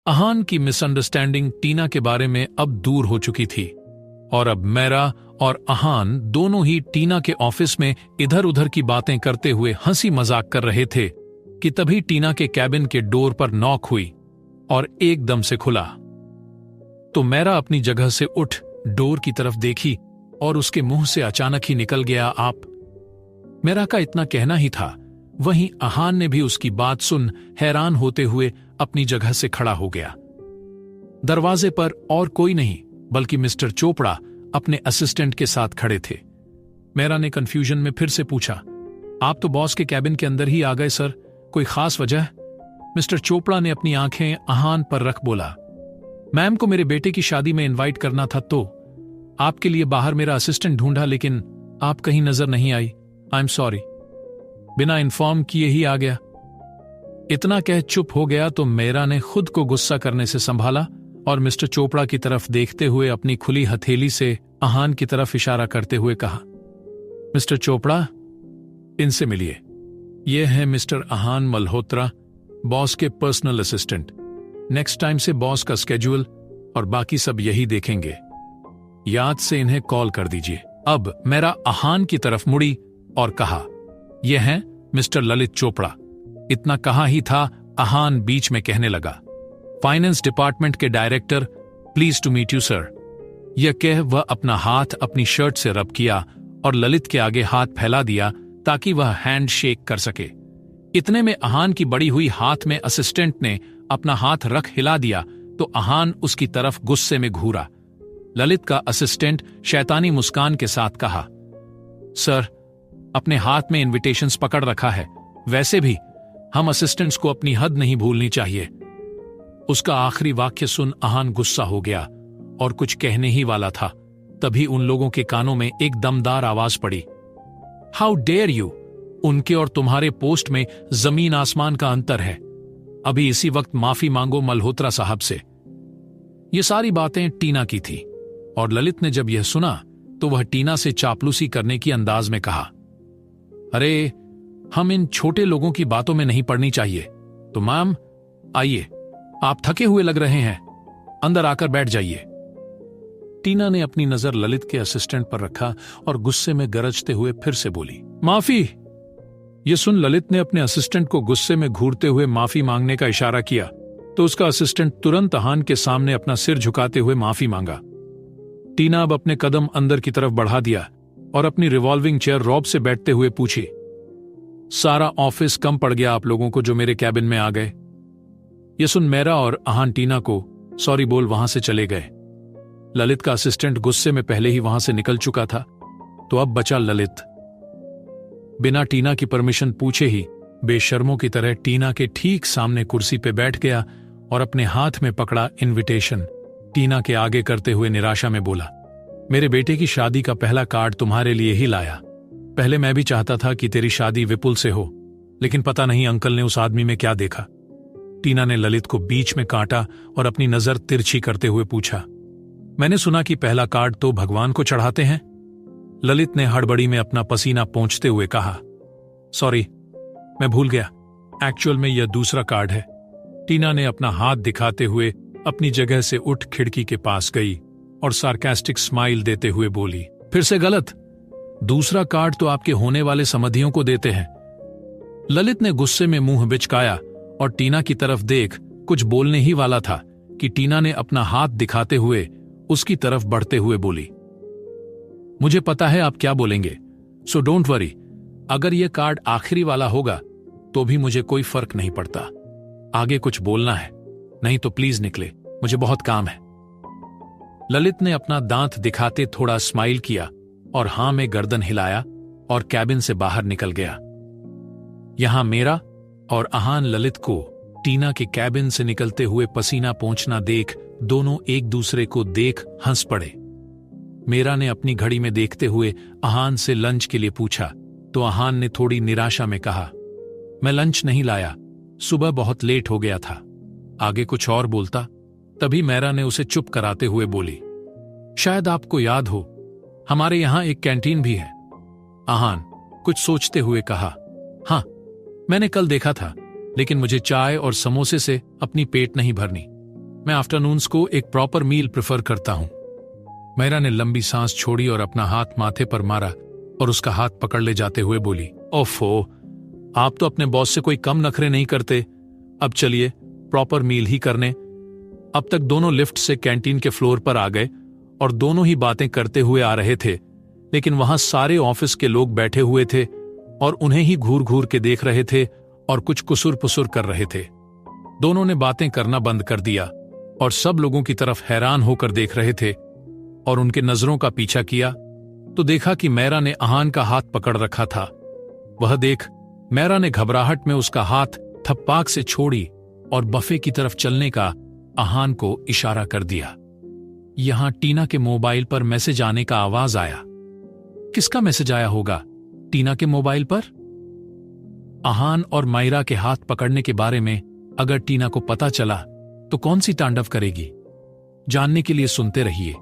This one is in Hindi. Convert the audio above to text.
अहान की मिसअंडरस्टैंडिंग टीना के बारे में अब दूर हो चुकी थी और अब मेरा और अहान दोनों ही टीना के ऑफिस में इधर उधर की बातें करते हुए हंसी मजाक कर रहे थे कि तभी टीना के कैबिन के डोर पर नॉक हुई और एकदम से खुला। तो मेरा अपनी जगह से उठ डोर की तरफ देखी और उसके मुंह से अचानक ही निकल गया, आप। मेरा का इतना कहना ही था। वहीं अहान ने भी उसकी बात सुन हैरान होते हुए अपनी जगह से खड़ा हो गया। दरवाजे पर और कोई नहीं बल्कि मिस्टर चोपड़ा अपने असिस्टेंट के साथ खड़े थे। मेरा ने कंफ्यूजन में फिर से पूछा, आप तो बॉस के कैबिन के अंदर ही आ गए सर, कोई खास वजह? मिस्टर चोपड़ा ने अपनी आंखें अहान पर रख बोला, मैम को मेरे बेटे की शादी में इनवाइट करना था तो आपके लिए बाहर मेरा असिस्टेंट ढूंढा, लेकिन आप कहीं नजर नहीं आई। आई एम सॉरी, बिना इन्फॉर्म किए ही आ गया। इतना कह चुप हो गया तो मेरा ने खुद को गुस्सा करने से संभाला और मिस्टर चोपड़ा की तरफ देखते हुए अपनी खुली हथेली से अहान की तरफ इशारा करते हुए कहा, मिस्टर चोपड़ा, इनसे मिलिए। यह है मिस्टर अहान मल्होत्रा, बॉस के पर्सनल असिस्टेंट। नेक्स्ट टाइम से बॉस का स्केड्यूल और बाकी सब यही देखेंगे, याद से इन्हें कॉल कर दीजिए। अब मेरा अहान की तरफ मुड़ी और कहा, यह हैं मिस्टर ललित चोपड़ा। इतना कहा ही था, अहान बीच में कहने लगा, फाइनेंस डिपार्टमेंट के director, please to meet you sir. यह कह वह अपना हाथ अपनी शर्ट से रब किया और ललित के आगे हाथ फैला दिया ताकि वह हैंड शेक कर सके। इतने में अहान की बड़ी हुई हाथ में असिस्टेंट ने अपना हाथ रख हिला दिया तो अहान उसकी तरफ गुस्से में घूरा। ललित का असिस्टेंट शैतानी मुस्कान के साथ कहा, सर, अपने हाथ में इनविटेशंस पकड़ रखा है, वैसे भी हम असिस्टेंट्स को अपनी हद नहीं भूलनी चाहिए। उसका आखिरी वाक्य सुन अहान गुस्सा हो गया और कुछ कहने ही वाला था, तभी उन लोगों के कानों में एक दमदार आवाज पड़ी, हाउ डेयर यू, उनके और तुम्हारे पोस्ट में जमीन आसमान का अंतर है। अभी इसी वक्त माफी मांगो मल्होत्रा साहब से। ये सारी बातें टीना की थी और ललित ने जब यह सुना तो वह टीना से चापलूसी करने की अंदाज में कहा, अरे, हम इन छोटे लोगों की बातों में नहीं पड़नी चाहिए। तो मैम, आइए, आप थके हुए लग रहे हैं, अंदर आकर बैठ जाइए। टीना ने अपनी नजर ललित के असिस्टेंट पर रखा और गुस्से में गरजते हुए फिर से बोली, माफी। यह सुन ललित ने अपने असिस्टेंट को गुस्से में घूरते हुए माफी मांगने का इशारा किया तो उसका असिस्टेंट तुरंत अहान के सामने अपना सिर झुकाते हुए माफी मांगा। टीना अब अपने कदम अंदर की तरफ बढ़ा दिया और अपनी रिवॉल्विंग चेयर रॉब से बैठते हुए पूछी, सारा ऑफिस कम पड़ गया आप लोगों को जो मेरे कैबिन में आ गए? यह सुन मेरा और अहान टीना को सॉरी बोल वहां से चले गए। ललित का असिस्टेंट गुस्से में पहले ही वहां से निकल चुका था तो अब बचा ललित। बिना टीना की परमिशन पूछे ही बेशर्मों की तरह टीना के ठीक सामने कुर्सी पे बैठ गया और अपने हाथ में पकड़ा इनविटेशन टीना के आगे करते हुए निराशा में बोला, मेरे बेटे की शादी का पहला कार्ड तुम्हारे लिए ही लाया। पहले मैं भी चाहता था कि तेरी शादी विपुल से हो, लेकिन पता नहीं अंकल ने उस आदमी में क्या देखा। टीना ने ललित को बीच में काटा और अपनी नजर तिरछी करते हुए पूछा, मैंने सुना कि पहला कार्ड तो भगवान को चढ़ाते हैं। ललित ने हड़बड़ी में अपना पसीना पोंछते हुए कहा, सॉरी, मैं भूल गया, एक्चुअल में यह दूसरा कार्ड है। टीना ने अपना हाथ दिखाते हुए अपनी जगह से उठ खिड़की के पास गई और सार्कास्टिक स्माइल देते हुए बोली, फिर से गलत, दूसरा कार्ड तो आपके होने वाले समधियों को देते हैं। ललित ने गुस्से में मुंह बिचकाया और टीना की तरफ देख कुछ बोलने ही वाला था कि टीना ने अपना हाथ दिखाते हुए उसकी तरफ बढ़ते हुए बोली, मुझे पता है आप क्या बोलेंगे, सो डोंट वरी, अगर यह कार्ड आखिरी वाला होगा तो भी मुझे कोई फर्क नहीं पड़ता। आगे कुछ बोलना है, नहीं तो प्लीज निकले, मुझे बहुत काम है। ललित ने अपना दांत दिखाते थोड़ा स्माइल किया और हां में गर्दन हिलाया और कैबिन से बाहर निकल गया। यहां मेरा और अहान ललित को टीना के कैबिन से निकलते हुए पसीना पोंछना देख दोनों एक दूसरे को देख हंस पड़े। मेरा ने अपनी घड़ी में देखते हुए अहान से लंच के लिए पूछा तो अहान ने थोड़ी निराशा में कहा, मैं लंच नहीं लाया, सुबह बहुत लेट हो गया था। आगे कुछ और बोलता तभी मेरा ने उसे चुप कराते हुए बोली, शायद आपको याद हो, हमारे यहां एक कैंटीन भी है। अहान कुछ सोचते हुए कहा, हां, मैंने कल देखा था, लेकिन मुझे चाय और समोसे से अपनी पेट नहीं भरनी। मैं आफ्टरनून्स को एक प्रॉपर मील प्रेफर करता हूं। मायरा ने लंबी सांस छोड़ी और अपना हाथ माथे पर मारा और उसका हाथ पकड़ ले जाते हुए बोली, ओफो, आप तो अपने बॉस से कोई कम नखरे नहीं करते। अब चलिए प्रॉपर मील ही करने। अब तक दोनों लिफ्ट से कैंटीन के फ्लोर पर आ गए और दोनों ही बातें करते हुए आ रहे थे, लेकिन वहां सारे ऑफिस के लोग बैठे हुए थे और उन्हें ही घूर घूर के देख रहे थे और कुछ कुसुर पुसुर कर रहे थे। दोनों ने बातें करना बंद कर दिया और सब लोगों की तरफ हैरान होकर देख रहे थे और उनके नजरों का पीछा किया तो देखा कि मायरा ने अहान का हाथ पकड़ रखा था। वह देख मायरा ने घबराहट में उसका हाथ थप्पाक से छोड़ी और बफे की तरफ चलने का अहान को इशारा कर दिया। यहां टीना के मोबाइल पर मैसेज आने का आवाज आया। किसका मैसेज आया होगा? टीना के मोबाइल पर? अहान और मायरा के हाथ पकड़ने के बारे में अगर टीना को पता चला तो कौन सी तांडव करेगी? जानने के लिए सुनते रहिए।